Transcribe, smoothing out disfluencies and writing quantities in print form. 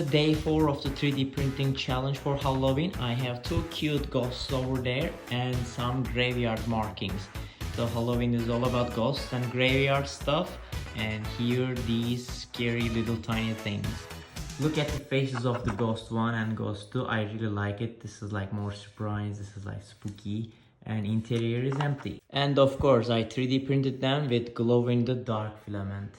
Day 4 of the 3D printing challenge for Halloween. I have two cute ghosts over there and some graveyard markings. So Halloween is all about ghosts and graveyard stuff, and here these scary little tiny things. Look at the faces of the ghost 1 and ghost 2. I really like it. This is like more surprise, this is like spooky, and interior is empty. And of course I 3D printed them with glow in the dark filament.